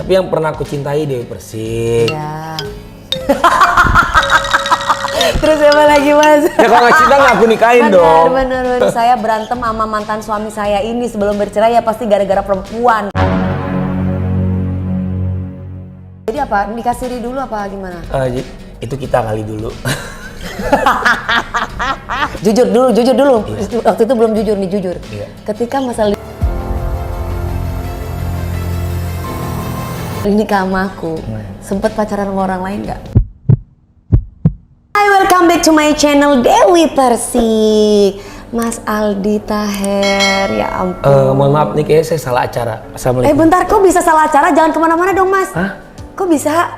Tapi yang pernah aku cintai Dewi Persik. Ya. Terus apa lagi Mas? Ya kalau nggak cinta nggak aku nikahin dong. Bener. Saya berantem sama mantan suami saya ini sebelum bercerai ya pasti gara-gara perempuan. Jadi apa? Nikah siri dulu apa gimana? Itu kita kali dulu. Jujur dulu. Iya. Waktu itu belum jujur nih, jujur. Iya. Ketika masalah nikah sama aku, sempet pacaran sama orang lain nggak? Hi, welcome back to my channel Dewi Persik. Mas Aldi Taher, ya ampun. Mohon maaf nih, kayaknya saya salah acara. Assalamualaikum. Bentar, kok bisa salah acara? Jangan kemana-mana dong Mas. Hah? Kok bisa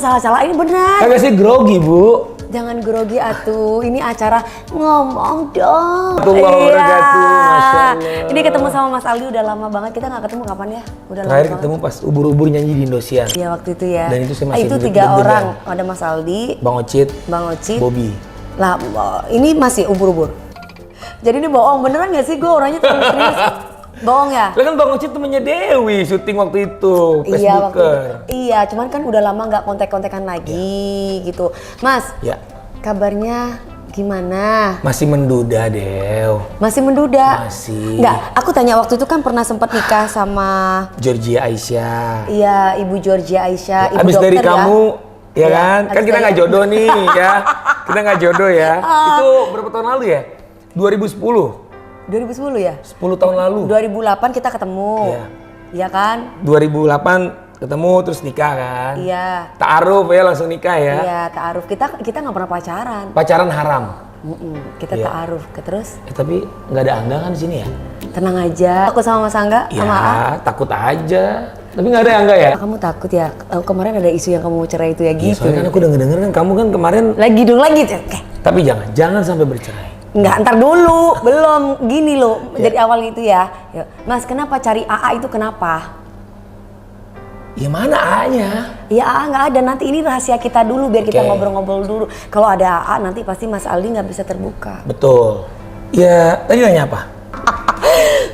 salah-salah? Ini benar. Kagak sih grogi, Bu. Jangan grogi atuh, ini acara ngomong dong. Warahmatullahi wabarakatuh, Masya Allah. Ini ketemu sama Mas Aldi udah lama banget, kita nggak ketemu kapan ya? Udah Terakhir lama ketemu pas ubur-ubur nyanyi di Indosiar. Iya waktu itu ya. Dan itu saya masih itu duduk 3 deg-degan. orang, ada Mas Aldi, Bang Ocit, Bang Oci. Bobby. Lah, ini masih ubur-ubur. Jadi ini bohong, beneran nggak sih? Gue orangnya terlalu serius. Bohong ya? Lah kan Bang Ocit temennya Dewi, syuting waktu itu, Iya, waktu Facebooker. iya, cuman kan udah lama nggak kontek-kontekan lagi gitu. Mas, Ya, kabarnya gimana? masih menduda, Dew. Masih menduda? Masih. Enggak, aku tanya waktu itu kan pernah sempat nikah sama Georgia Aisyah. iya Ibu Georgia Aisyah, Ibu Abis dokter dari kamu, ya Iya, kan? Kan abis kita dari nggak aku. jodoh nih, ya. Kita nggak jodoh ya. Itu berapa tahun lalu ya? 2010. 2010 ya? 10 tahun lalu. 2008 kita ketemu. Iya. Iya kan? 2008 ketemu terus nikah kan? Iya. Ta'aruf ya, langsung nikah ya. Iya, ta'aruf. Kita nggak pernah pacaran. Pacaran haram. Kita Iya. ta'aruf. Terus Tapi nggak ada Angga kan di sini ya? tenang aja. Aku sama Mas Angga, sama A. Ya, takut aja. Tapi nggak ada Angga ya? Kamu takut ya? Kemarin ada isu yang kamu mau cerai itu ya Iya, gitu. soalnya kan aku denger kan kamu kan kemarin. Lagi dong lagi. Oke. Tapi jangan sampai bercerai. Enggak, ntar dulu, belum gini loh, dari awal itu ya. Yuk. Mas, kenapa cari AA itu kenapa? Ya mana A-nya? Ya AA nggak ada, nanti ini rahasia kita dulu biar kita Oke. ngobrol-ngobrol dulu. Kalau ada AA nanti pasti Mas Aldi nggak bisa terbuka. Betul. Ya, tadi nanya apa?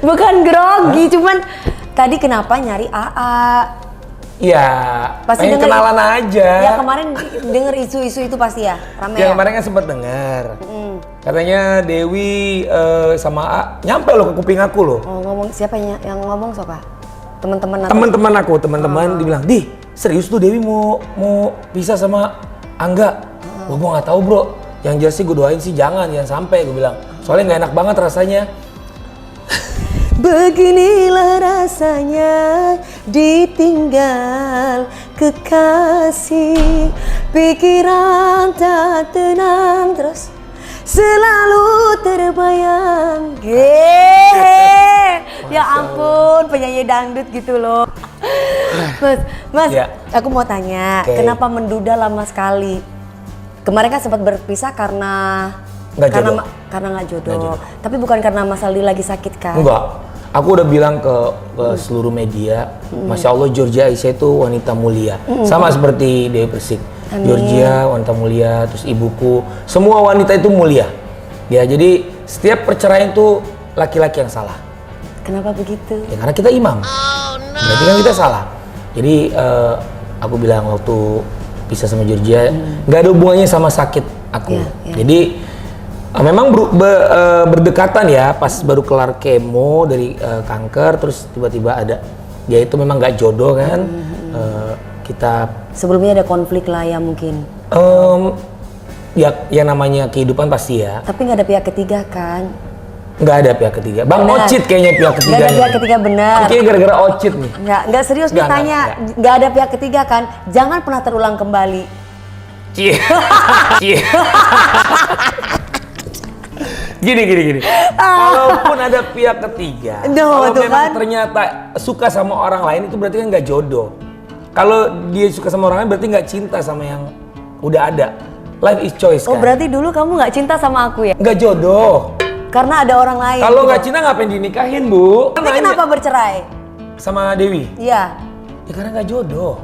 Bukan grogi, cuman tadi kenapa nyari AA? Ya, Pasti pengen denger- kenalan aja. Ya kemarin denger isu-isu itu pasti ya, rame Ya ya? kemarin kan sempat dengar. Katanya Dewi sama A nyampe loh ke kuping aku loh. Oh, ngomong siapa yang ngomong siapa? Teman-teman atau- Teman-teman aku, dibilang, "Di, serius tuh Dewi mau pisah sama Angga?" Gua nggak tahu, Bro. Yang jelas sih gue doain sih jangan sampai, gue bilang. Soalnya nggak enak banget rasanya. Beginilah rasanya ditinggal kekasih, pikiran tak tenang terus selalu terbayang. Ya ampun, penyanyi dangdut gitu loh. Mas, Ya. aku mau tanya, Oke. kenapa menduda lama sekali? Kemarin kan sempat berpisah karena Nggak jodoh. karena nggak jodoh. Nggak jodoh. Tapi bukan karena Mas Aldi lagi sakit kan? Enggak. Aku udah bilang ke seluruh media, Masya Allah Georgia Aisyah itu wanita mulia. Sama seperti Dewi Persik. Georgia wanita mulia, terus ibuku. Semua wanita itu mulia. Ya, jadi setiap perceraian itu laki-laki yang salah. Kenapa begitu? Ya karena kita imam. Berarti kan kita salah. Jadi aku bilang waktu pisah sama Georgia, nggak ada hubungannya sama sakit aku. Iya. Jadi memang berdekatan ya, pas baru kelar kemo dari kanker, terus tiba-tiba ada. Ya itu memang nggak jodoh kan. Kita Sebelumnya ada konflik lah ya mungkin. ya namanya kehidupan pasti ya. Tapi nggak ada pihak ketiga kan? Nggak ada pihak ketiga. Bang Benar. Ocit kayaknya pihak Nggak ketiganya. ada pihak ketiga, benar. Kayaknya gara-gara Ocit nih. Nggak serius Nggak, ditanya. Nggak ada pihak ketiga kan? Jangan pernah terulang kembali. Cie. Cie. Gini. Kalaupun ada pihak ketiga, kalau tuh memang kan. ternyata suka sama orang lain itu berarti kan nggak jodoh. Kalau dia suka sama orang lain berarti nggak cinta sama yang udah ada. Life is choice Oh kan. berarti dulu kamu nggak cinta sama aku ya? Nggak jodoh. Karena ada orang lain. Kalau gitu. nggak cinta ngapain dinikahin, Bu? Tapi kenapa bercerai? Sama Dewi? Iya. Ya karena nggak jodoh.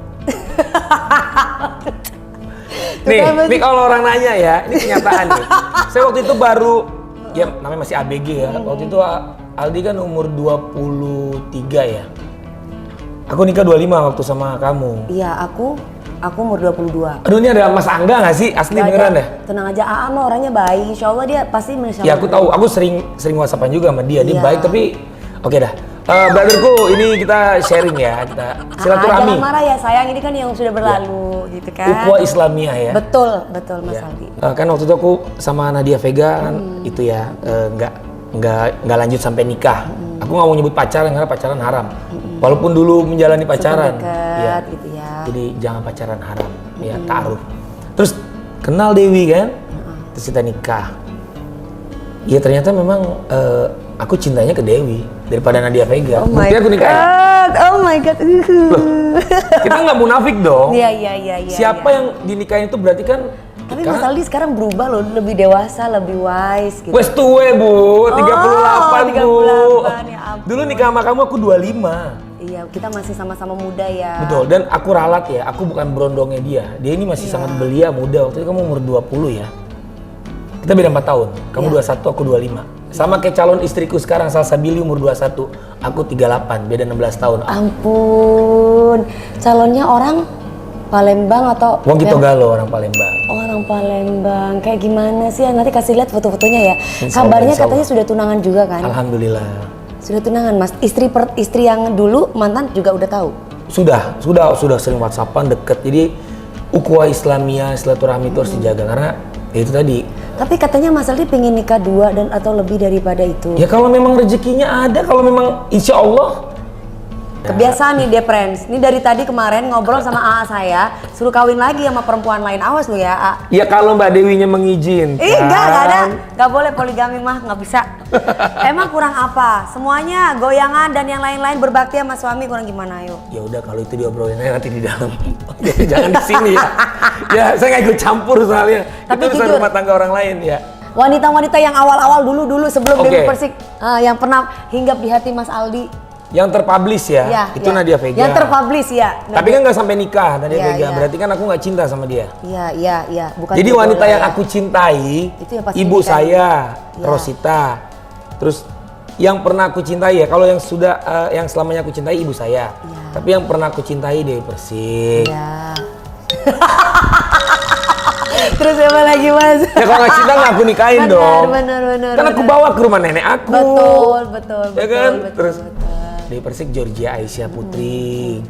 Tuh kan, nih kalau orang nanya ya, ini kenyataan nih. Saya waktu itu baru, ya namanya masih ABG ya. Waktu itu Aldi kan umur 23 ya. Aku nikah 25 waktu sama kamu. Iya, aku umur 22. Aduh, ini ada Mas Angga nggak sih? Asli Gak beneran ada. deh. Tenang aja, AA mah orangnya baik. Insya Allah dia pasti mensyawar. Ya aku tahu, aku sering WhatsAppan juga sama dia. Dia Iya. baik tapi oke dah. Brotherku, ini kita sharing ya, kita silaturahmi. Jangan marah ya sayang, ini kan yang sudah berlalu gitu kan. Ukhuwah Islamiyah ya. Betul Mas Ya. Aldi. Kan waktu itu aku sama Nadia Vega kan itu ya nggak lanjut sampai nikah. Aku nggak mau nyebut pacaran karena pacaran haram. Walaupun dulu menjalani pacaran, Dekat gitu ya. jadi jangan pacaran haram, ya ta'aruf. Terus kenal Dewi kan, terus kita nikah. Ya ternyata memang aku cintanya ke Dewi daripada Nadia Vega. Oh my Buktinya aku nikahin. god, oh my god. Kita nggak munafik dong. Iya. Siapa yang dinikahin itu berarti kan. Tapi Mas Aldi sekarang berubah loh, lebih dewasa, lebih wise gitu. Wes tuwe bu, 38 bu. 38, ya ampun. Dulu nikah sama kamu aku 25. Iya, kita masih sama-sama muda ya. Betul, dan aku ralat ya, aku bukan berondongnya dia. Dia ini masih sangat belia, muda. Waktu itu kamu umur 20 ya. Kita beda 4 tahun, kamu 21, aku 25. Sama kayak calon istriku sekarang, Salsa Billy umur 21. Aku 38, beda 16 tahun. Ampun, calonnya orang Palembang atau Wong Kito Galo, orang Palembang. orang Palembang. Kayak gimana sih? Nanti kasih lihat foto-fotonya ya. Insya Allah, Kabarnya insya Allah. katanya sudah tunangan juga kan? Alhamdulillah. Sudah tunangan, Mas. Istri yang dulu mantan juga udah tahu. Sudah sering WhatsAppan deket. Jadi ukhuwah Islamiyah, silaturahmi itu harus dijaga karena ya itu tadi. Tapi katanya Mas Aldi pengen nikah 2 dan atau lebih daripada itu. Ya kalau memang rezekinya ada, kalau memang insya Allah. Kebiasaan nih dia friends. Ini dari tadi kemarin ngobrol sama AA saya, suruh kawin lagi sama perempuan lain. Awas lu ya, AA. Ya kalau Mbak Dewinya mengizinkan. Enggak ada. Enggak boleh poligami mah, nggak bisa. Emang kurang apa? Semuanya goyangan dan yang lain-lain berbakti sama suami kurang gimana ayo? Ya udah kalau itu diobrolin aja nanti di dalam. Jangan di sini ya. Ya saya nggak ikut campur soalnya. Tapi itu urusan jujur. rumah tangga orang lain ya. Wanita-wanita yang awal-awal dulu sebelum Oke. Dewi Persik yang pernah hinggap di hati Mas Aldi. Yang terpublish ya, Iya, itu iya. Nadia Vega. Yang terpublish ya. Tapi kan nggak sampai nikah Nadia Iya, Vega. iya. Berarti kan aku nggak cinta sama dia. Iya. Bukan Jadi jodoh wanita lah yang ya. aku cintai, Itu yang pasti ibu nikahin. saya, Iya. Rosita. Terus yang pernah aku cintai ya, kalau yang sudah yang selamanya aku cintai ibu saya. Iya. Tapi yang pernah aku cintai Dewi Persik. Ya. Terus apa lagi Mas? Ya kalau nggak cinta nggak aku nikahin dong. Benar. Kan aku bawa ke rumah nenek aku. Betul. Ya kan? betul. Terus Dewi Persik Georgia Aisyah Putri.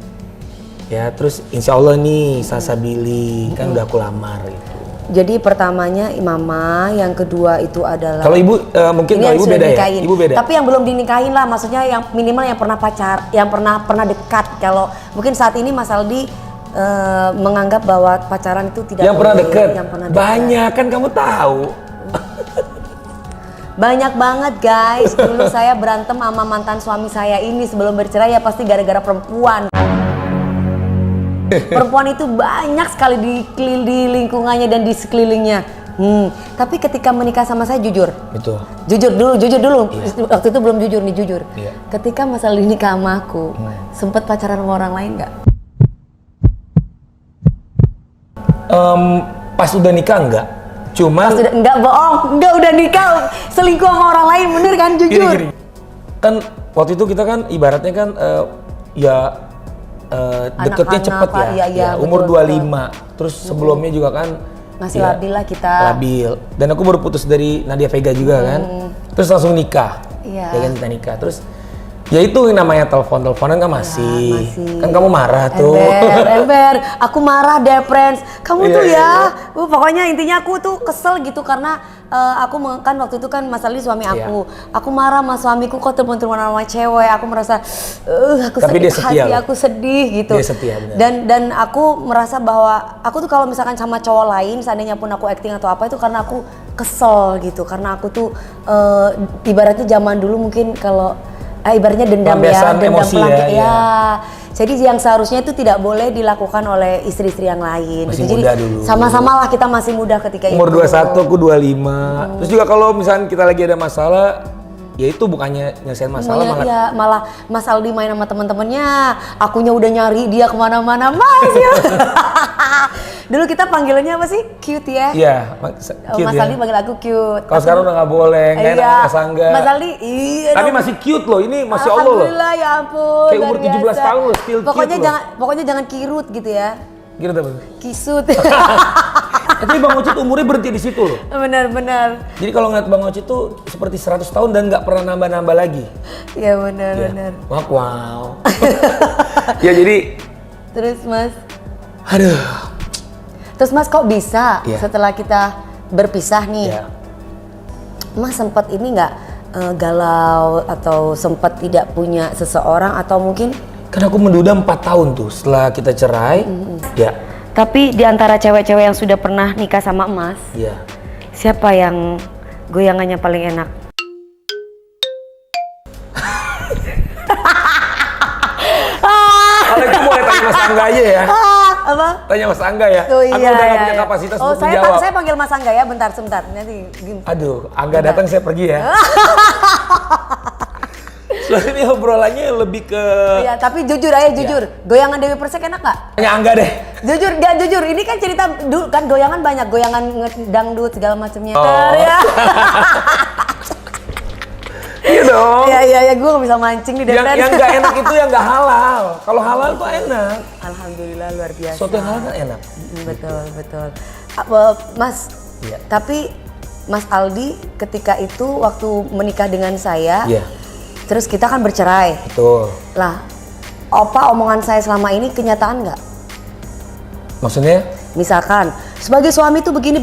Ya terus insya Allah nih Salsa Billy kan udah aku lamar gitu. Jadi pertamanya mama, yang kedua itu adalah Kalau ibu mungkin ini kalau yang ibu sudah beda dinikahin. ya. Ibu beda. Tapi yang belum dinikahin lah, maksudnya yang minimal yang pernah pacar, yang pernah dekat. Kalau mungkin saat ini Mas Aldi menganggap bahwa pacaran itu tidak Yang pernah boleh. deket. Yang pernah dekat. Banyak kan kamu tahu. Banyak banget guys. Dulu saya berantem sama mantan suami saya ini sebelum bercerai ya pasti gara-gara perempuan. Perempuan itu banyak sekali di lingkungannya dan di sekelilingnya. Tapi ketika menikah sama saya jujur. Betul. Jujur dulu. Iya. Waktu itu belum jujur nih, jujur. Iya. Ketika Mas Aldi nikah sama aku, sempet pacaran sama orang lain nggak? Pas udah nikah enggak. Cuman Sudah enggak bohong, enggak udah nikah selingkuh sama orang lain, bener kan? Jujur. gini. Kan waktu itu kita kan ibaratnya kan deketnya Anak-anak, cepet ya. iya, Ya, umur betul, 25. Terus sebelumnya juga kan Masih ya, labil lah kita. Labil. Dan aku baru putus dari Nadia Vega juga kan. Terus langsung nikah. Iya. Ya kan kita nikah. Terus ya itu namanya teleponan kan masih. masih. Kan kamu marah tuh. Ember, aku marah deh friends. Kamu Iya, tuh iya, ya, pokoknya intinya aku tuh kesel gitu karena aku kan waktu itu kan Mas Aldi suami aku. Aku marah sama suamiku kok telepon-telepon sama cewek. Aku merasa aku Tapi sakit dia setia hati, loh. aku sedih gitu. Dia setia, benar. Dan aku merasa bahwa aku tuh kalau misalkan sama cowok lain, seandainya pun aku acting atau apa itu karena aku kesel gitu. Karena aku tuh ibaratnya zaman dulu mungkin kalau ibaratnya dendam Pelampiasan dendam emosi ya, ya. Jadi yang seharusnya itu tidak boleh dilakukan oleh istri-istri yang lain. Masih gitu. muda Jadi dulu. sama-sama lah kita masih muda ketika Umur itu. 21 aku 25. Terus juga kalau misalnya kita lagi ada masalah ya itu bukannya nyelesain masalah malah. Ya, malah Mas Aldi main sama teman-temannya, akunya udah nyari dia kemana-mana Mas ya. Dulu kita panggilannya apa sih? Cute ya? Iya, Mas cute Aldi ya. panggil aku cute. Kalau sekarang udah nggak boleh, nggak enak Iya. Mas Angga. Mas Aldi, iya. Tapi dong. masih cute loh, ini Masya Allah loh. Alhamdulillah ya ampun. Kayak umur luar 17 biasa. tahun loh, still Pokoknya cute loh. pokoknya jangan kirut gitu ya. Gitu apa? Kisut. Tapi Bang Ocit umurnya berhenti di situ loh. Benar-benar. Jadi kalau ngeliat Bang Ocit tuh seperti 100 tahun dan nggak pernah nambah-nambah lagi. Iya benar-benar. Ya. Wow. Ya jadi, Terus Mas, aduh. terus Mas kok bisa Iya. setelah kita berpisah nih? Ya. Mas sempat ini nggak galau atau sempat tidak punya seseorang atau mungkin? Kan aku menduda 4 tahun tuh setelah kita cerai. Ya, Tapi di antara cewek-cewek yang sudah pernah nikah sama Mas, ya. siapa yang goyangannya paling enak? Kalau itu boleh tanya Mas Angga aja ya. Apa? Tanya Mas Angga ya. Oh, Aku udah gak punya kapasitas untuk menjawab. saya panggil Mas Angga ya, bentar sebentar. Nanti Aduh, Angga datang saya pergi ya. Soalnya ini obrolannya lebih ke... Iya, tapi jujur aja jujur. Goyangan Dewi Persik enak nggak? Tanya Angga deh. Jujur, nggak jujur. Ini kan cerita dulu kan goyangan banyak, goyangan dangdut segala macamnya. Oh. Ya. Iya dong. Iya, gue nggak bisa mancing nih Yang nggak enak itu yang nggak halal. Kalau halal tuh enak. Alhamdulillah luar biasa. Soto yang halal kan enak. Betul. Mas, Iya. tapi Mas Aldi ketika itu waktu menikah dengan saya, Iya, terus kita kan bercerai. betul. Lah, apa omongan saya selama ini kenyataan nggak? Maksudnya? Misalkan sebagai suami tuh begini.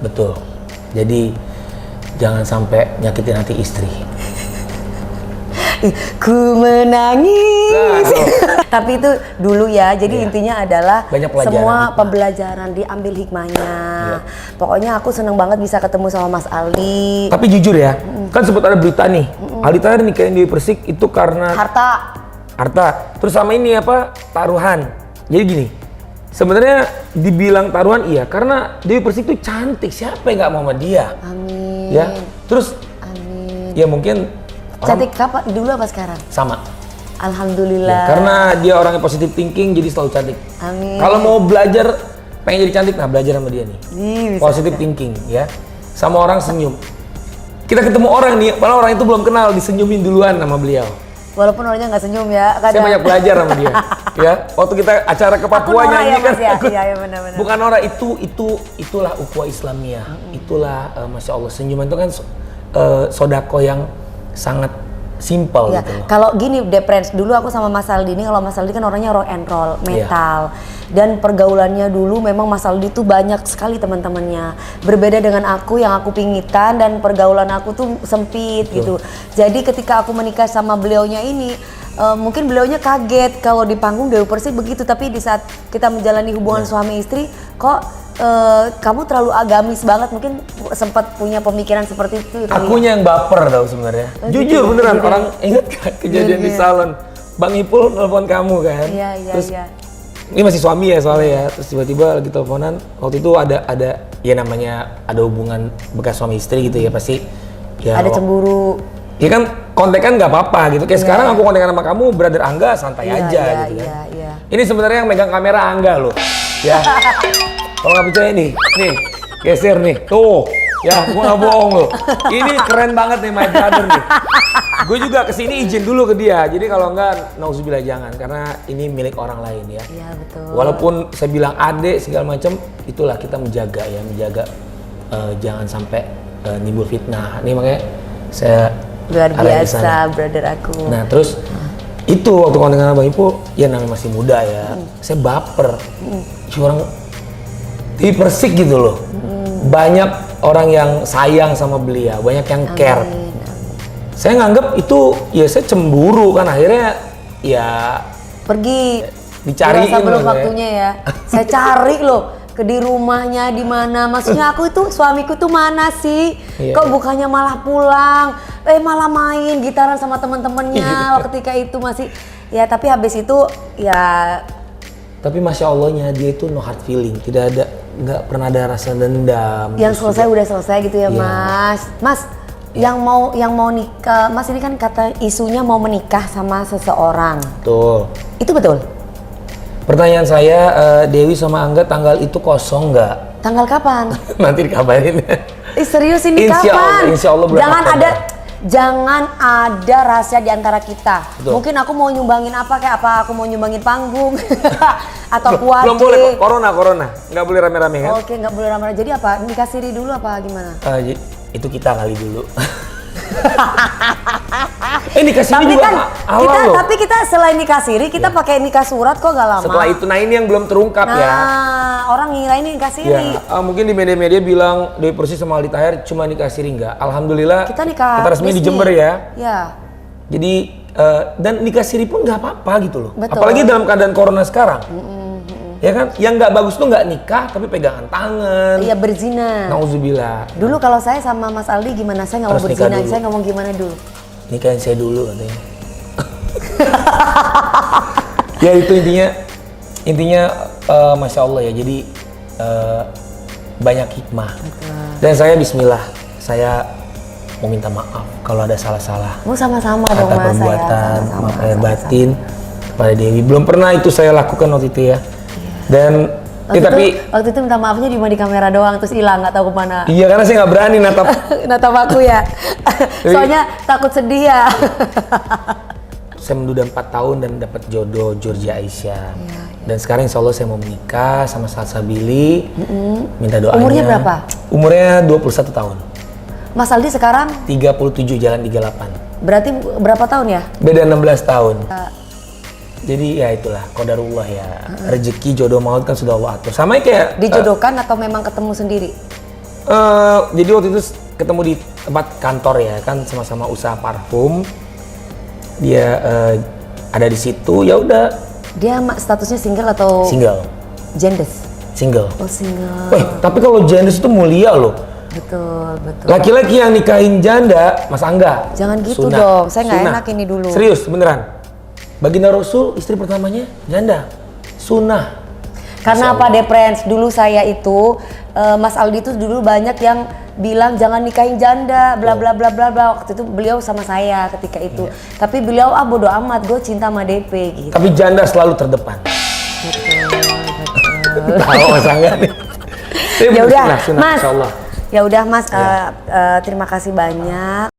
Betul. Jadi jangan sampai nyakitin hati istri. Ku menangis. Nah, Tapi itu dulu ya. Jadi Iya. intinya adalah Banyak pelajaran, semua hikmah. pembelajaran diambil hikmahnya. Iya. Pokoknya aku seneng banget bisa ketemu sama Mas Aldi. Tapi jujur ya, kan sempat ada berita nih. Aldi Taher nikahin Dewi Persik itu karena Harta. Terus sama ini apa? Taruhan. Jadi gini, sebenarnya dibilang taruhan iya, karena Dewi Persik tuh cantik. Siapa yang nggak mau sama dia? Amin. Ya. Terus Amin. ya mungkin Cantik kapan? Dulu apa sekarang? sama. Alhamdulillah. Ya, karena dia orangnya positive thinking, jadi selalu cantik. Amin. Kalau mau belajar, pengen jadi cantik, nah belajar sama dia nih. Ih, bisa. Positive thinking, ya. Sama orang senyum. Kita ketemu orang nih, padahal orang itu belum kenal, disenyumin duluan sama beliau. Walaupun orangnya nggak senyum ya. Saya banyak belajar sama dia, ya. Waktu kita acara ke Papua Aku Nora nyanyi ya, kan, Mas, ya? Iya, benar-benar. bukan orang itulah ukhuwah Islamiyah, itulah Masya Allah, senyuman itu kan sodako yang sangat simpel Ya, gitu loh. kalau gini deh friends, dulu aku sama Mas Aldi ini, kalau Mas Aldi kan orangnya rock and roll, metal. Dan pergaulannya dulu memang Mas Aldi tuh banyak sekali teman-temannya. Berbeda dengan aku yang aku pingitan dan pergaulan aku tuh sempit gitu. Jadi ketika aku menikah sama beliaunya ini, mungkin beliaunya kaget kalau di panggung Dewi Persik begitu, tapi di saat kita menjalani hubungan suami istri, kok kamu terlalu agamis banget, mungkin sempat punya pemikiran seperti itu. Akunya yang baper tau sebenarnya. Jujur beneran, orang ingat kan kejadian di salon. Bang Ipul nelfon kamu kan. Iya. Terus ini masih suami ya soalnya ya. Terus tiba-tiba lagi teleponan. Waktu itu ada ya namanya ada hubungan bekas suami istri gitu ya pasti. Ya, Ada cemburu. Ya kan kontekan nggak apa-apa gitu. Kayak sekarang aku kontekan sama kamu, brother Angga santai aja gitu kan. Iya. Ini sebenarnya yang megang kamera Angga loh. Ya. Kalau nggak percaya nih, geser nih, tuh, ya, gua nggak bohong loh. Ini keren banget nih my brother nih. Gue juga kesini izin dulu ke dia, jadi kalau nggak, nauzubillah jangan, karena ini milik orang lain ya. Iya betul. Walaupun saya bilang adek segala macam, itulah kita menjaga jangan sampai nimbul fitnah. Ini makanya saya Luar arahin ke biasa sana. brother aku. Nah terus itu waktu kontengan Abang Ipu, ya namanya masih muda ya, saya baper. Orang di Persik gitu loh, banyak orang yang sayang sama beliau, banyak yang care. Saya nganggep itu ya saya cemburu kan, akhirnya ya Pergi. dicariin Dirasa belum loh, waktunya ya. Saya cari loh ke di rumahnya di mana. Maksudnya aku itu suamiku tuh mana sih? Iya, Kok bukannya malah pulang, malah main gitaran sama teman-temannya ketika itu masih. Ya tapi habis itu ya. Tapi masya Allahnya dia itu no hard feeling, nggak pernah ada rasa dendam. Yang Terus selesai udah selesai gitu ya Iya. Mas. Mas, Yang mau nikah, Mas ini kan kata isunya mau menikah sama seseorang. Betul. Itu betul? Pertanyaan saya, Dewi sama Angga tanggal itu kosong nggak? Tanggal kapan? Nanti dikabarin. Serius ini Insya Allah, kapan? insya Allah bulan Oktober. Jangan ada rahasia di antara kita. Betul. Mungkin aku mau nyumbangin apa, kayak apa aku mau nyumbangin panggung atau kuat. Belum boleh, corona. Nggak boleh rame-rame kan? Oke, nggak boleh rame-rame. Jadi apa? Nikah siri dulu apa gimana? Itu kita kali dulu. Nikah siri Tapi juga kan awal loh. tapi kita selain nikah siri kita pakai nikah surat kok gak lama. Setelah itu, nah ini yang belum terungkap ya. Orang ngira ini nikah siri. Ya, mungkin di media-media bilang Dewi Persik sama Aldi Taher cuma nikah siri, enggak. Alhamdulillah Kita nikah resmi di Jember ya. Ya. Jadi dan nikah siri pun nggak apa-apa gitu loh. Betul. Apalagi dalam keadaan corona sekarang. Ya kan, yang nggak bagus tuh nggak nikah tapi pegangan tangan. Iya, berzina. Nauzubillah. Dulu kalau saya sama Mas Aldi gimana? Saya nggak mau Harus nikah berzina. dulu. Saya ngomong gimana dulu? Nikahin saya dulu katanya. Ya itu intinya Masya Allah ya. Jadi banyak hikmah. Betul. Dan saya Bismillah, saya mau minta maaf kalau ada salah-salah. Mau sama-sama Kata dong Mas. perbuatan, Sama-sama, maaf lahir sama-sama. batin kepada Dewi. Belum pernah itu saya lakukan waktu itu ya. Dan Waktu itu minta maafnya cuma di kamera doang, terus hilang nggak tahu kemana. iya karena saya nggak berani natap. Natap aku ya. Soalnya takut sedih ya. Saya menduda 4 tahun dan dapat jodoh Georgia Aisyah. Iya. Dan sekarang insya Allah saya mau menikah sama Salsabili. Minta doanya. Umurnya berapa? Umurnya 21 tahun. Mas Aldi sekarang 37 jalan 38. berarti berapa tahun ya? Beda 16 tahun. Jadi ya itulah qadarullah ya. Rezeki jodoh maut kan sudah Allah atur. Sama kayak Dijodohkan atau memang ketemu sendiri? jadi waktu itu ketemu di tempat kantor ya, kan sama-sama usaha parfum. Dia ada di situ, ya udah. Dia statusnya single atau Single. jendes? Single. Oh, single. Tapi kalau jendes itu mulia loh. Betul. Laki-laki yang nikahin janda, Mas Angga. Jangan gitu Sunnah. dong, saya nggak Sunnah. enak ini dulu. Serius, beneran. Baginda Rasul, istri pertamanya janda. Sunnah. Karena apa deh, Friends? Dulu saya itu, Mas Aldi itu dulu banyak yang bilang jangan nikahin janda, bla bla bla bla bla. Waktu itu beliau sama saya ketika itu. Tapi beliau bodo amat, gue cinta sama DP gitu. Tapi janda selalu terdepan. Betul. Tahu Mas Angga nih. Ya udah, Sunnah, Mas. Insya Allah. Ya udah Mas, terima kasih banyak.